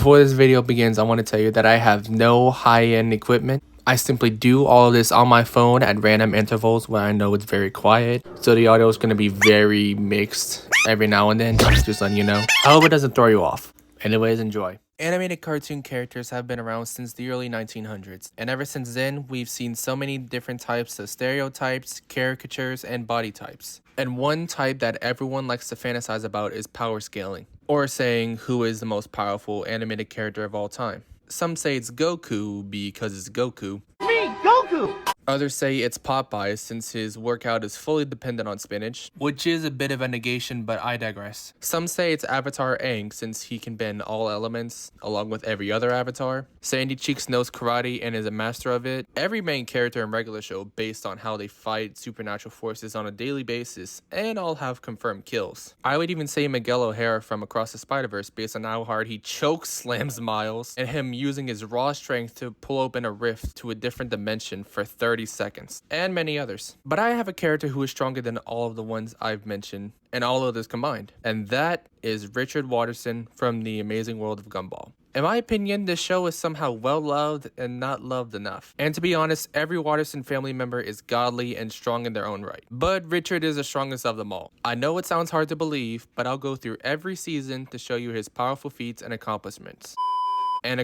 Before this video begins, I want to tell you that I have no high-end equipment. I simply do all of this on my phone at random intervals where I know it's very quiet, so the audio is going to be very mixed every now and then, just letting you know. I hope it doesn't throw you off. Anyways, enjoy. Animated cartoon characters have been around since the early 1900s, and ever since then, we've seen so many different types of stereotypes, caricatures, and body types. And one type that everyone likes to fantasize about is power scaling, or saying who is the most powerful animated character of all time. Some say it's Goku because it's Goku. Me, Goku! Others say it's Popeye since his workout is fully dependent on spinach, which is a bit of a negation, but I digress. Some say it's Avatar Aang since he can bend all elements, along with every other avatar. Sandy Cheeks knows karate and is a master of it. Every main character in regular show based on how they fight supernatural forces on a daily basis, and all have confirmed kills. I would even say Miguel O'Hara from Across the Spider-Verse based on how hard he choke slams Miles, and him using his raw strength to pull open a rift to a different dimension for 30 seconds, and many others. But I have a character who is stronger than all of the ones I've mentioned, and all others combined, and that is Richard Watterson from The Amazing World of Gumball. In my opinion, this show is somehow well loved and not loved enough. And to be honest, every Watterson family member is godly and strong in their own right. But Richard is the strongest of them all. I know it sounds hard to believe, but I'll go through every season to show you his powerful feats and accomplishments. And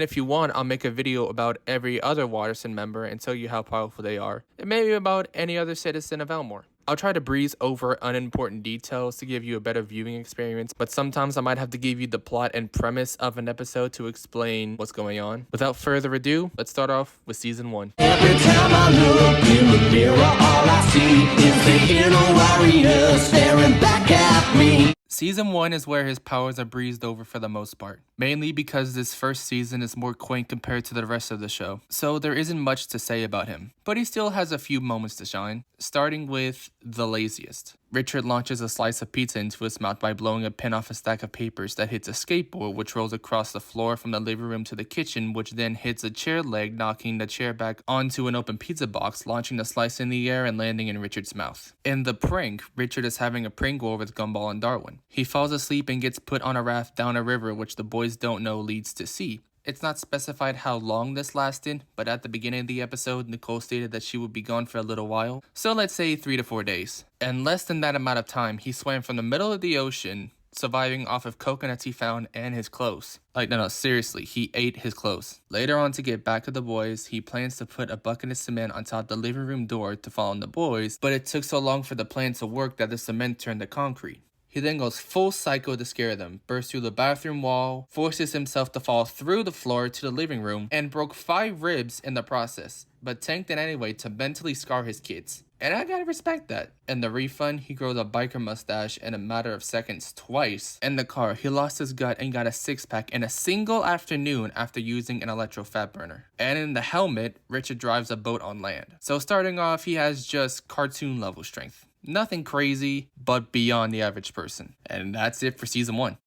if you want, I'll make a video about every other Watterson member and tell you how powerful they are, and maybe about any other citizen of Elmore. I'll try to breeze over unimportant details to give you a better viewing experience, but sometimes I might have to give you the plot and premise of an episode to explain what's going on. Without further ado, let's start off with Season 1. Every time I look in the mirror, all I see is the inner warrior staring back at me. Season 1 is where his powers are breezed over for the most part, mainly because this first season is more quaint compared to the rest of the show, so there isn't much to say about him, but he still has a few moments to shine, starting with the laziest. Richard launches a slice of pizza into his mouth by blowing a pin off a stack of papers that hits a skateboard which rolls across the floor from the living room to the kitchen, which then hits a chair leg, knocking the chair back onto an open pizza box, launching the slice in the air and landing in Richard's mouth. In the prank, Richard is having a prank war with Gumball and Darwin. He falls asleep and gets put on a raft down a river which the boys don't know leads to sea. It's not specified how long this lasted, but at the beginning of the episode, Nicole stated that she would be gone for a little while, so let's say 3 to 4 days. And less than that amount of time, he swam from the middle of the ocean, surviving off of coconuts he found and his clothes. No, seriously, he ate his clothes. Later on, to get back to the boys, he plans to put a bucket of cement on top of the living room door to fall on the boys, but it took so long for the plan to work that the cement turned to concrete. He then goes full psycho to scare them, bursts through the bathroom wall, forces himself to fall through the floor to the living room, and broke 5 ribs in the process, but tanked it anyway to mentally scar his kids. And I gotta respect that. In the refund, he grows a biker mustache in a matter of seconds twice. In the car, he lost his gut and got a 6-pack in a single afternoon after using an electro fat burner. And in the helmet, Richard drives a boat on land. So starting off, he has just cartoon level strength. Nothing crazy, but beyond the average person. And that's it for Season 1.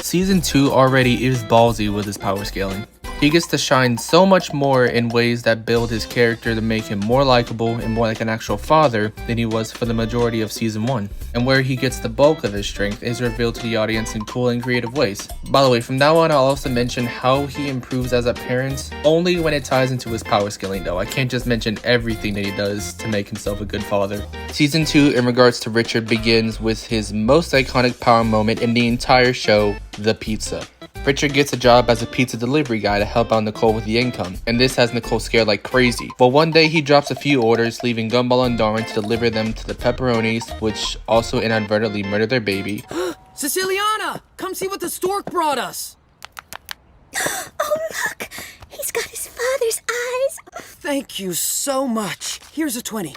Season 2 already is ballsy with his power scaling. He gets to shine so much more in ways that build his character to make him more likable and more like an actual father than he was for the majority of Season 1. And where he gets the bulk of his strength is revealed to the audience in cool and creative ways. By the way, from now on I'll also mention how he improves as a parent, only when it ties into his power scaling though. I can't just mention everything that he does to make himself a good father. Season 2 in regards to Richard begins with his most iconic power moment in the entire show, the pizza. Richard gets a job as a pizza delivery guy to help out Nicole with the income, and this has Nicole scared like crazy. But one day he drops a few orders, leaving Gumball and Darwin to deliver them to the pepperonis, which also inadvertently murder their baby. Siciliana! Come see what the stork brought us! Oh, look! He's got his father's eyes! Thank you so much. Here's a 20.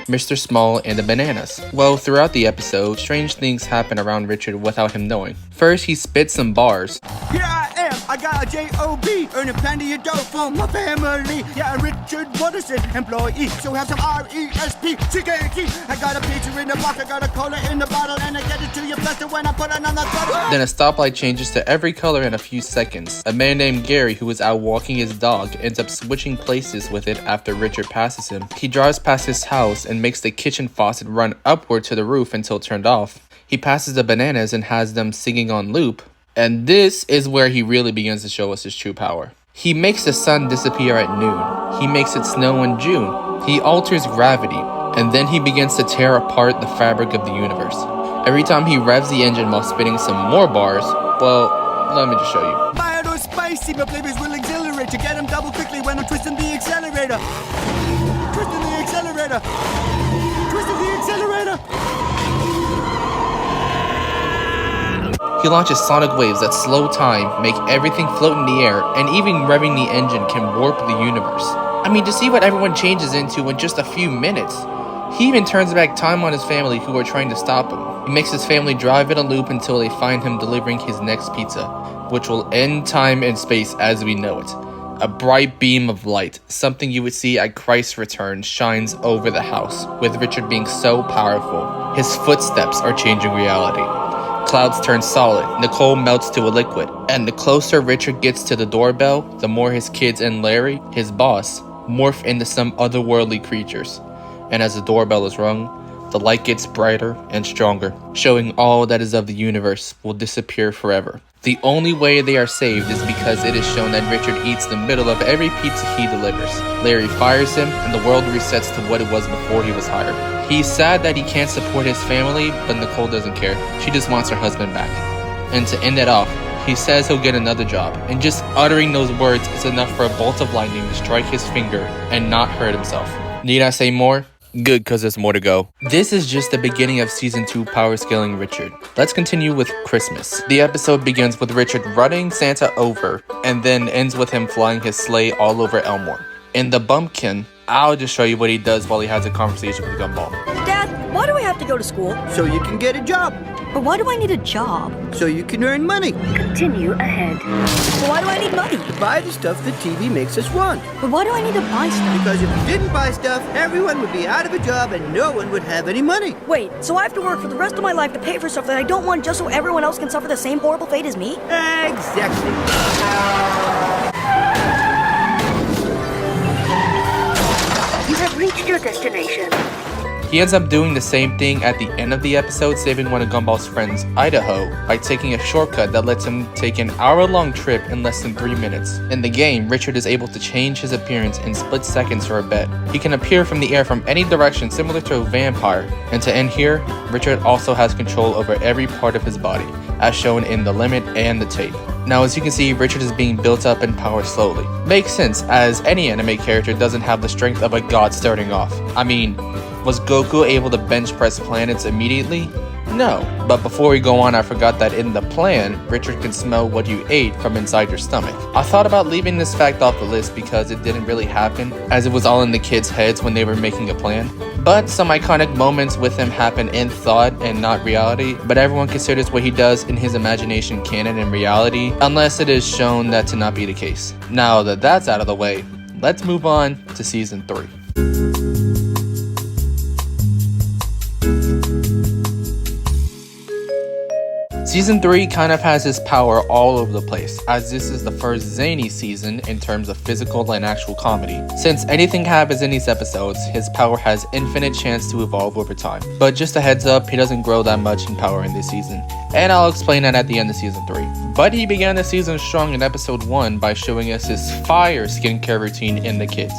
Mr. Small and the Bananas. Well, throughout the episode, strange things happen around Richard without him knowing. First, he spits some bars. Here I am! I got a J-O-B, earning plenty of dough for my family. Yeah, I'm Richard Watterson, employee, so have some R-E-S-P, C-K-T. I got a pizza in the box, I got a cola in the bottle, and I get it to you faster when I put it on the throttle. Then a stoplight changes to every color in a few seconds. A man named Gary, who is out walking his dog, ends up switching places with it after Richard passes him. He drives past his house and makes the kitchen faucet run upward to the roof until turned off. He passes the bananas and has them singing on loop. And this is where he really begins to show us his true power. He makes the sun disappear at noon. He makes it snow in June. He alters gravity. And then he begins to tear apart the fabric of the universe. Every time he revs the engine while spitting some more bars, well, let me just show you. Mild or spicy, my flavors will exhilarate. To get them double quickly when I'm twisting the accelerator. Twisting the accelerator. Twisting the accelerator. He launches sonic waves that slow time, make everything float in the air, and even revving the engine can warp the universe. I mean, to see what everyone changes into in just a few minutes. He even turns back time on his family who are trying to stop him. He makes his family drive in a loop until they find him delivering his next pizza, which will end time and space as we know it. A bright beam of light, something you would see at Christ's return, shines over the house, with Richard being so powerful. His footsteps are changing reality. Clouds turn solid, Nicole melts to a liquid, and the closer Richard gets to the doorbell, the more his kids and Larry, his boss, morph into some otherworldly creatures. And as the doorbell is rung, the light gets brighter and stronger, showing all that is of the universe will disappear forever. The only way they are saved is because it is shown that Richard eats the middle of every pizza he delivers. Larry fires him, and the world resets to what it was before he was hired. He's sad that he can't support his family, but Nicole doesn't care. She just wants her husband back. And to end it off, he says he'll get another job, and just uttering those words is enough for a bolt of lightning to strike his finger and not hurt himself. Need I say more? Good, cause there's more to go. This is just the beginning of season 2 power scaling Richard. Let's continue with Christmas. The episode begins with Richard running Santa over, and then ends with him flying his sleigh all over Elmore. In the bumpkin, I'll just show you what he does while he has a conversation with Gumball. Dad, why do I have to go to school? So you can get a job. But why do I need a job? So you can earn money. Continue ahead. But why do I need money? To buy the stuff that TV makes us want. But why do I need to buy stuff? Because if you didn't buy stuff, everyone would be out of a job and no one would have any money. Wait, so I have to work for the rest of my life to pay for stuff that I don't want just so everyone else can suffer the same horrible fate as me? Exactly. You have reached your destination. He ends up doing the same thing at the end of the episode, saving one of Gumball's friends, Idaho, by taking a shortcut that lets him take an hour-long trip in less than 3 minutes. In the game, Richard is able to change his appearance in split seconds for a bet. He can appear from the air from any direction, similar to a vampire. And to end here, Richard also has control over every part of his body, as shown in the limit and the tape. Now, as you can see, Richard is being built up in power slowly. Makes sense, as any anime character doesn't have the strength of a god starting off. I mean, was Goku able to bench press planets immediately? No, but before we go on, I forgot that in the plan, Richard can smell what you ate from inside your stomach. I thought about leaving this fact off the list because it didn't really happen, as it was all in the kids' heads when they were making a plan. But some iconic moments with him happen in thought and not reality, but everyone considers what he does in his imagination canon and reality, unless it is shown that to not be the case. Now that that's out of the way, let's move on to season 3. Season 3 kind of has his power all over the place, as this is the first zany season in terms of physical and actual comedy. Since anything happens in these episodes, his power has infinite chance to evolve over time. But just a heads up, he doesn't grow that much in power in this season, and I'll explain that at the end of season 3. But he began the season strong in episode 1 by showing us his fire skincare routine in the kids.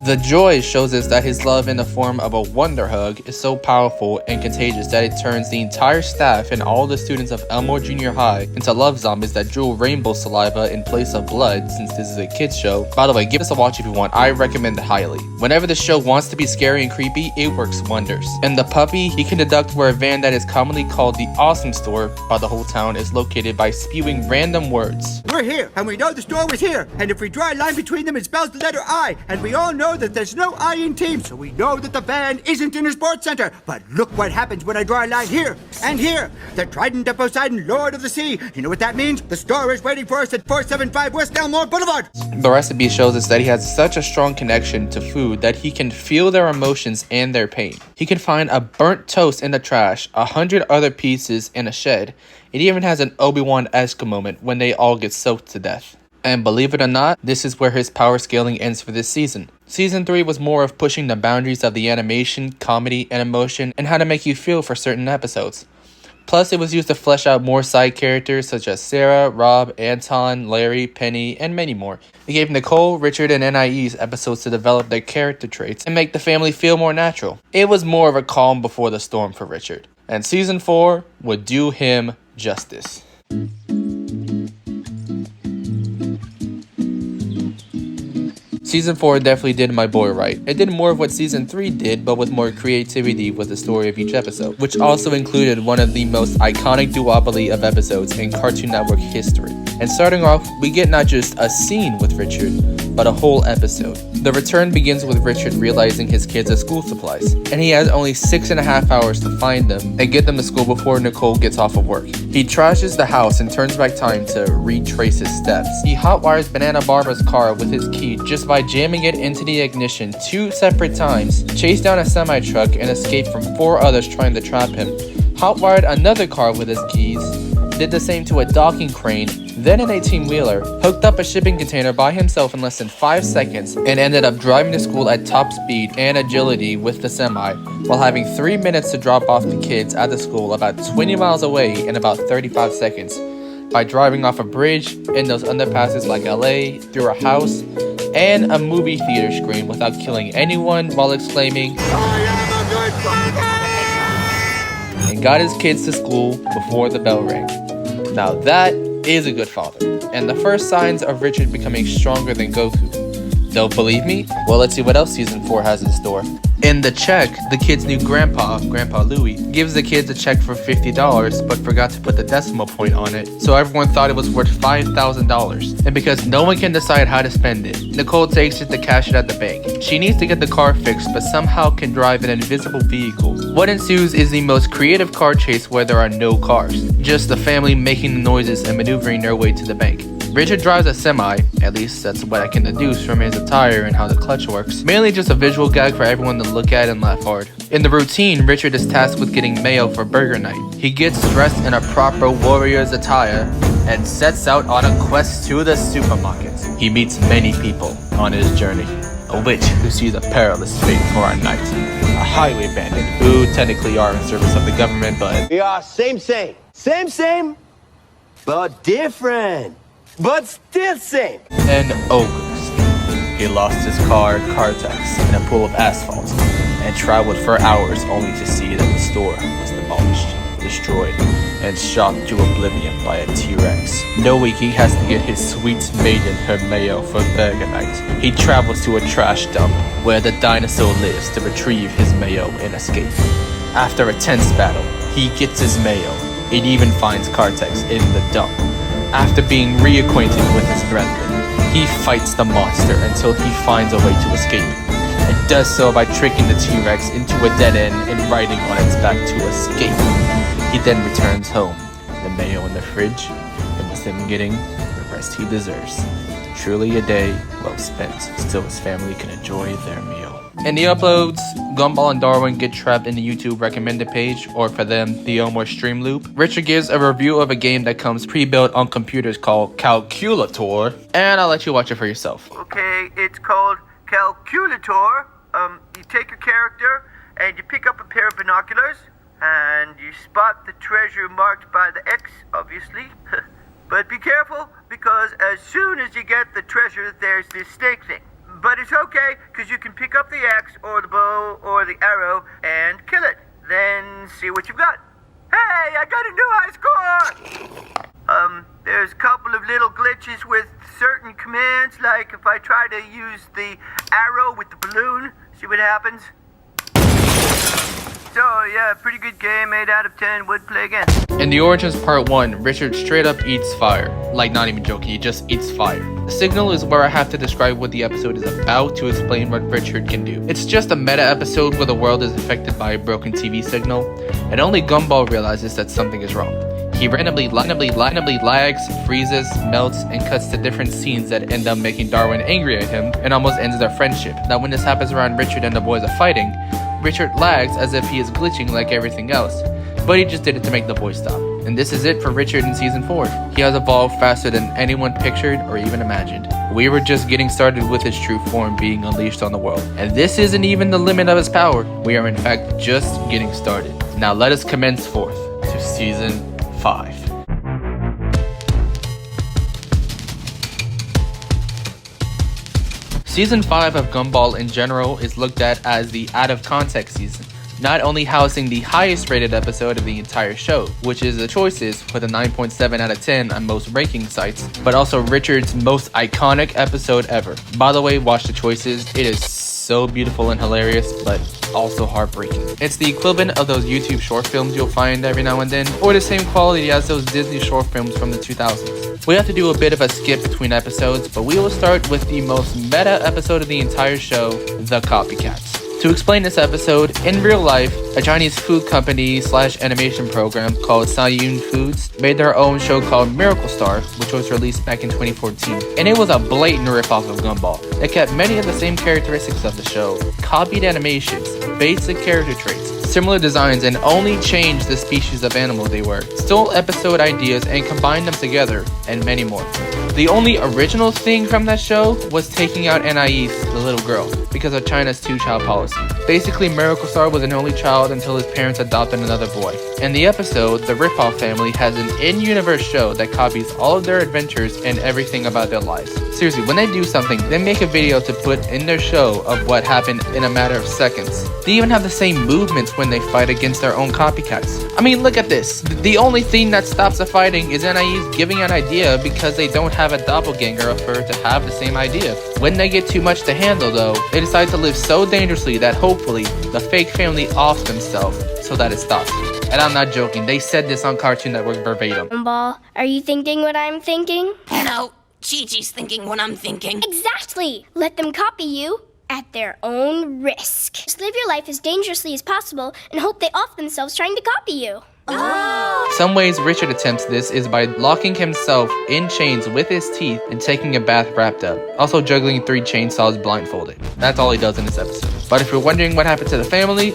The joy shows us that his love in the form of a wonder hug is so powerful and contagious that it turns the entire staff and all the students of Elmore Junior High into love zombies that drool rainbow saliva in place of blood, since this is a kids show. By the way, give this a watch if you want. I recommend it highly. Whenever the show wants to be scary and creepy, it works wonders. And the puppy, he can deduct where a van that is commonly called the Awesome Store by the whole town is located by spewing random words. We're here, and we know the store was here. And if we draw a line between them, it spells the letter I. And we all know that there's no I in team, so we know that the van isn't in a sports center. But look what happens when I draw a line here and here. The Trident of Poseidon, Lord of the Sea. You know what that means? The store is waiting for us at 475 West Elmore Boulevard. The recipe shows us that he has such a strong connection to food that he can feel their emotions and their pain. He can find a burnt toast in the trash, 100 other pieces in a shed. It even has an Obi-Wan-esque moment when they all get soaked to death. And believe it or not, this is where his power scaling ends for this season. Season 3 was more of pushing the boundaries of the animation, comedy, and emotion, and how to make you feel for certain episodes. Plus, it was used to flesh out more side characters such as Sarah, Rob, Anton, Larry, Penny, and many more. It gave Nicole, Richard, and NIE's episodes to develop their character traits and make the family feel more natural. It was more of a calm before the storm for Richard. And Season 4 would do him justice. Season 4 definitely did my boy right. It did more of what Season 3 did, but with more creativity with the story of each episode, which also included one of the most iconic duopoly of episodes in Cartoon Network history. And starting off, we get not just a scene with Richard, but a whole episode. The return begins with Richard realizing his kids have school supplies, and he has only 6.5 hours to find them and get them to school before Nicole gets off of work. He trashes the house and turns back time to retrace his steps. He hotwires Banana Barbara's car with his key just by jamming it into the ignition 2 separate times, chased down a semi-truck and escaped from 4 others trying to trap him, hotwired another car with his keys, did the same to a docking crane, then an 18-wheeler, hooked up a shipping container by himself in less than 5 seconds, and ended up driving to school at top speed and agility with the semi, while having 3 minutes to drop off the kids at the school about 20 miles away in about 35 seconds, by driving off a bridge, in those underpasses like LA, through a house, and a movie theater screen without killing anyone while exclaiming, "I am a good father!" and got his kids to school before the bell rang. Now that is a good father, and the first signs of Richard becoming stronger than Goku. Don't believe me? Well, let's see what else Season 4 has in store. In the check, the kid's new Grandpa Louie, gives the kids a check for $50, but forgot to put the decimal point on it, so everyone thought it was worth $5,000. And because no one can decide how to spend it, Nicole takes it to cash it at the bank. She needs to get the car fixed, but somehow can drive an invisible vehicle. What ensues is the most creative car chase where there are no cars, just the family making the noises and maneuvering their way to the bank. Richard drives a semi, at least that's what I can deduce from his attire and how the clutch works. Mainly just a visual gag for everyone to look at and laugh hard. In the routine, Richard is tasked with getting mayo for burger night. He gets dressed in a proper warrior's attire and sets out on a quest to the supermarket. He meets many people on his journey. A witch who sees a perilous fate for a night. A highway bandit who technically are in service of the government, but we are same, but different. But still same. And ogres. He lost his car, Cartex, in a pool of asphalt, and traveled for hours only to see that the store was demolished, destroyed, and shocked to oblivion by a T-Rex. Knowing he has to get his sweet maiden her mayo for burger night, he travels to a trash dump where the dinosaur lives to retrieve his mayo and escape. After a tense battle, he gets his mayo. It even finds Cartex in the dump. After being reacquainted with his brethren, he fights the monster until he finds a way to escape, and does so by tricking the T-Rex into a dead end and riding on its back to escape. He then returns home, the mayo in the fridge, and with him getting the rest he deserves. Truly a day well spent, still his family can enjoy their meal. In the uploads, Gumball and Darwin get trapped in the YouTube recommended page, or for them, the Elmore stream loop. Richard gives a review of a game that comes pre-built on computers called Calculator, and I'll let you watch it for yourself. Okay, it's called Calculator. You take a character, and you pick up a pair of binoculars, and you spot the treasure marked by the X, obviously. But be careful, because as soon as you get the treasure, there's this snake thing. But it's okay, because you can pick up the axe or the bow or the arrow and kill it. Then see what you've got. Hey, I got a new high score! There's a couple of little glitches with certain commands, like if I try to use the arrow with the balloon, see what happens. So, yeah, pretty good game, 8 out of 10, would play again. In the Origins Part 1, Richard straight up eats fire. Like, not even joking, he just eats fire. The signal is where I have to describe what the episode is about to explain what Richard can do. It's just a meta episode where the world is affected by a broken TV signal, and only Gumball realizes that something is wrong. He randomly lags, freezes, melts, and cuts to different scenes that end up making Darwin angry at him and almost ends their friendship. Now when this happens around Richard and the boys are fighting, Richard lags as if he is glitching like everything else, but he just did it to make the boys stop. And this is it for Richard in Season 4. He has evolved faster than anyone pictured or even imagined. We were just getting started with his true form being unleashed on the world. And this isn't even the limit of his power. We are in fact just getting started. Now let us commence forth to Season 5. Season 5 of Gumball in general is looked at as the out of context season, not only housing the highest rated episode of the entire show, which is The Choices with a 9.7 out of 10 on most ranking sites, but also Richard's most iconic episode ever. By the way, watch The Choices, it is so beautiful and hilarious, but also heartbreaking. It's the equivalent of those YouTube short films you'll find every now and then, or the same quality as those Disney short films from the 2000s. We have to do a bit of a skip between episodes, but we will start with the most meta episode of the entire show, The Copycats. To explain this episode, in real life, a Chinese food company / animation program called Saiyun Foods made their own show called Miracle Star, which was released back in 2014. And it was a blatant ripoff of Gumball. It kept many of the same characteristics of the show, copied animations, basic character traits, similar designs, and only changed the species of animal they were, stole episode ideas and combined them together, and many more. The only original thing from that show was taking out Anais, the little girl, because of China's two-child policy. Basically, Miracle Star was an only child until his parents adopted another boy. In the episode, the Ripoff family has an in-universe show that copies all of their adventures and everything about their lives. Seriously, when they do something, they make a video to put in their show of what happened in a matter of seconds. They even have the same movements when they fight against their own copycats. I mean, look at this. The only thing that stops the fighting is Anais giving an idea because they don't have a doppelganger of her to have the same idea. When they get too much to handle though, they decide to live so dangerously that hopefully the fake family offs themselves so that it stops. And I'm not joking, they said this on Cartoon Network verbatim. Gumball, are you thinking what I'm thinking? No, Chi-Chi's thinking what I'm thinking. Exactly! Let them copy you at their own risk. Just live your life as dangerously as possible and hope they off themselves trying to copy you. Some ways Richard attempts this is by locking himself in chains with his teeth and taking a bath wrapped up. Also juggling 3 chainsaws blindfolded. That's all he does in this episode. But if you're wondering what happened to the family,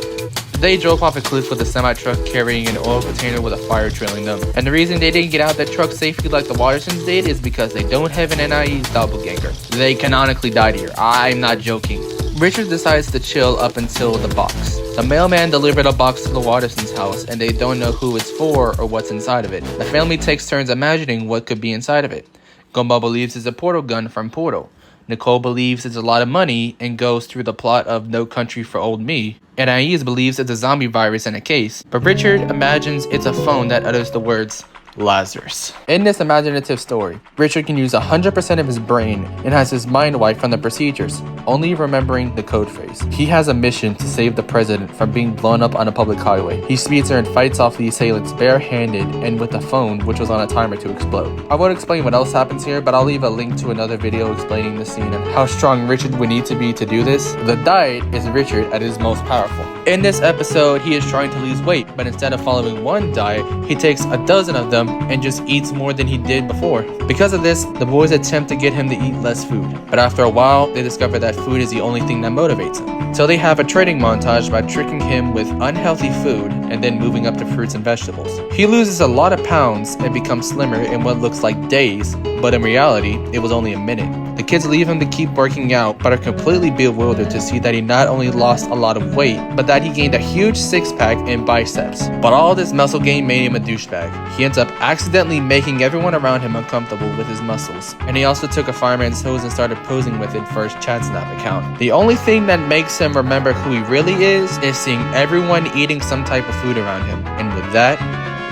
they drove off a cliff with a semi-truck carrying an oil container with a fire trailing them. And the reason they didn't get out that truck safely like the Wattersons did is because they don't have an Anais doppelganger. They canonically died here. I'm not joking. Richard decides to chill up until the box. The mailman delivered a box to the Wattersons' house and they don't know who it's for or what's inside of it. The family takes turns imagining what could be inside of it. Gumball believes it's a portal gun from Portal. Nicole believes it's a lot of money and goes through the plot of No Country for Old Me. And Anais believes it's a zombie virus in a case. But Richard imagines it's a phone that utters the words, Lazarus. In this imaginative story, Richard can use 100% of his brain and has his mind wiped from the procedures, only remembering the code phrase. He has a mission to save the president from being blown up on a public highway. He speeds there and fights off the assailants barehanded and with a phone which was on a timer to explode. I won't explain what else happens here, but I'll leave a link to another video explaining the scene and how strong Richard would need to be to do this. The diet is Richard at his most powerful. In this episode, he is trying to lose weight, but instead of following one diet, he takes a dozen of them and just eats more than he did before. Because of this, the boys attempt to get him to eat less food, but after a while, they discover that food is the only thing that motivates him. So they have a training montage by tricking him with unhealthy food and then moving up to fruits and vegetables. He loses a lot of pounds and becomes slimmer in what looks like days, but in reality, it was only a minute. The kids leave him to keep working out, but are completely bewildered to see that he not only lost a lot of weight, but that he gained a huge six-pack and biceps. But all this muscle gain made him a douchebag. He ends up accidentally making everyone around him uncomfortable with his muscles. And he also took a fireman's hose and started posing with it for his Chatsnap account. The only thing that makes him remember who he really is seeing everyone eating some type of food around him. And with that,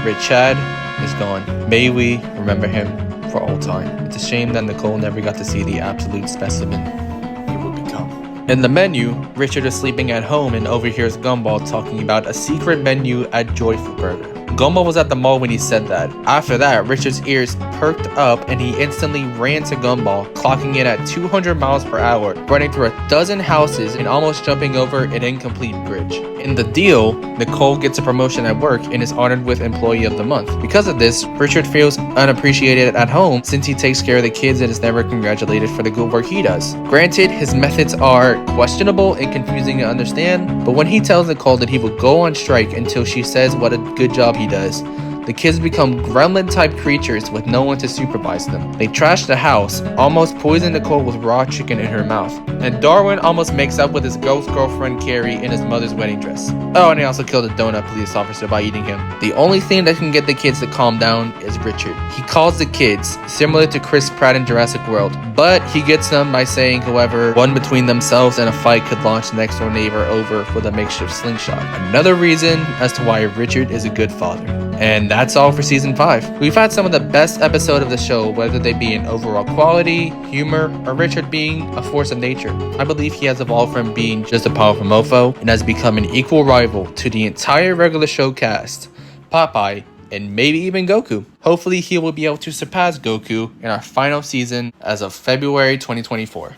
Rich Chad is gone. May we remember him for all time. It's a shame that Nicole never got to see the absolute specimen he would become. In the menu, Richard is sleeping at home and overhears Gumball talking about a secret menu at Joyful Burger. Gumball was at the mall when he said that. After that, Richard's ears perked up and he instantly ran to Gumball, clocking in at 200 miles per hour, running through a dozen houses and almost jumping over an incomplete bridge. In the deal, Nicole gets a promotion at work and is honored with Employee of the Month. Because of this, Richard feels unappreciated at home since he takes care of the kids and is never congratulated for the good work he does. Granted, his methods are questionable and confusing to understand, but when he tells Nicole that he will go on strike until she says what a good job he does, the kids become gremlin-type creatures with no one to supervise them. They trash the house, almost poison Nicole with raw chicken in her mouth, and Darwin almost makes up with his ghost girlfriend Carrie in his mother's wedding dress. Oh, and he also killed a donut police officer by eating him. The only thing that can get the kids to calm down is Richard. He calls the kids, similar to Chris Pratt in Jurassic World, but he gets them by saying whoever won between themselves in a fight could launch the next door neighbor over with a makeshift slingshot. Another reason as to why Richard is a good father. And that's all for season 5. We've had some of the best episodes of the show, whether they be in overall quality, humor, or Richard being a force of nature. I believe he has evolved from being just a powerful mofo and has become an equal rival to the entire regular show cast, Popeye, and maybe even Goku. Hopefully he will be able to surpass Goku in our final season as of February 2024.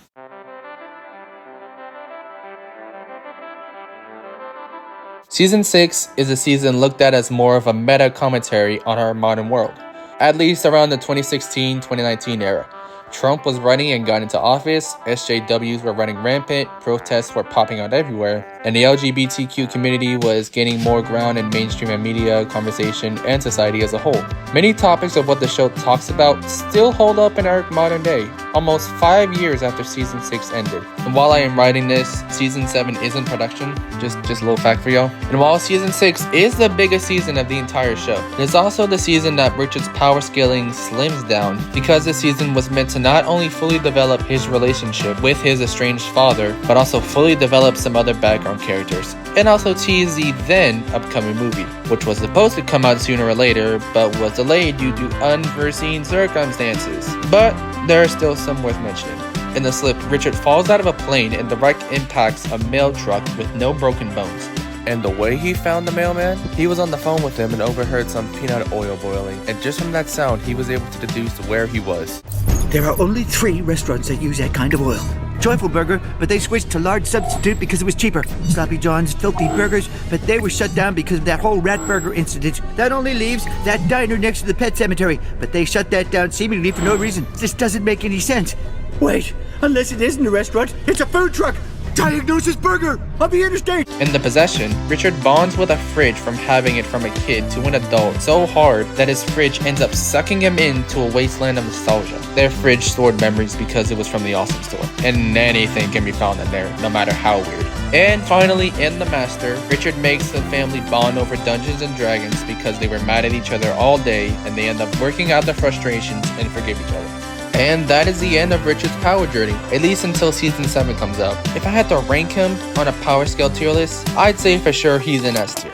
Season 6 is a season looked at as more of a meta commentary on our modern world, at least around the 2016-2019 era. Trump was running and got into office, SJWs were running rampant, protests were popping out everywhere, and the LGBTQ community was gaining more ground in mainstream and media, conversation, and society as a whole. Many topics of what the show talks about still hold up in our modern day, almost 5 years after Season 6 ended. And while I am writing this, Season 7 is in production, just a little fact for y'all. And while Season 6 is the biggest season of the entire show, it is also the season that Richard's power scaling slims down, because this season was meant to not only fully develop his relationship with his estranged father, but also fully develop some other background characters, and also tease the then upcoming movie, which was supposed to come out sooner or later, but was delayed due to unforeseen circumstances. But there are still some worth mentioning. In the slip, Richard falls out of a plane and direct impacts a mail truck with no broken bones. And the way he found the mailman, he was on the phone with him and overheard some peanut oil boiling. And just from that sound, he was able to deduce where he was. There are only 3 restaurants that use that kind of oil. Joyful Burger, but they switched to large substitute because it was cheaper. Sloppy John's, Filthy Burgers, but they were shut down because of that whole rat burger incident. That only leaves that diner next to the pet cemetery, but they shut that down seemingly for no reason. This doesn't make any sense. Wait, unless it isn't a restaurant, it's a food truck! Diagnosis Burger on the interstate! In The Possession, Richard bonds with a fridge from having it from a kid to an adult so hard that his fridge ends up sucking him into a wasteland of nostalgia. Their fridge stored memories because it was from the Awesome Store, and anything can be found in there, no matter how weird. And finally, in The Master, Richard makes the family bond over Dungeons and Dragons because they were mad at each other all day, and they end up working out their frustrations and forgive each other. And that is the end of Richard's power journey, at least until Season 7 comes out. If I had to rank him on a power scale tier list, I'd say for sure he's in S tier.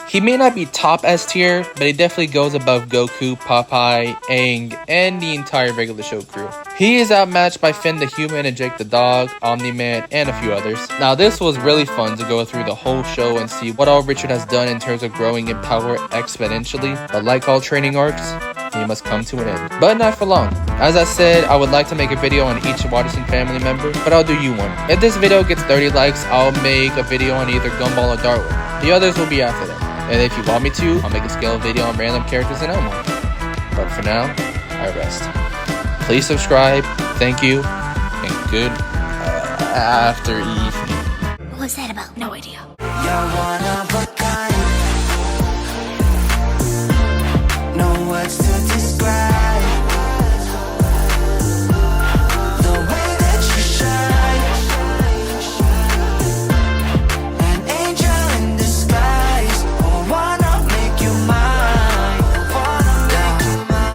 He may not be top S tier, but he definitely goes above Goku, Popeye, Aang, and the entire regular show crew. He is outmatched by Finn the Human and Jake the Dog, Omni-Man, and a few others. Now this was really fun to go through the whole show and see what all Richard has done in terms of growing in power exponentially, but like all training arcs, he must come to an end. But not for long. As I said, I would like to make a video on each Watterson family member, but I'll do you one. If this video gets 30 likes, I'll make a video on either Gumball or Darwin. The others will be after that. And if you want me to, I'll make a scale video on random characters in Elmo. But for now, I rest. Please subscribe, thank you, and good after evening. What was that about? No idea. You wanna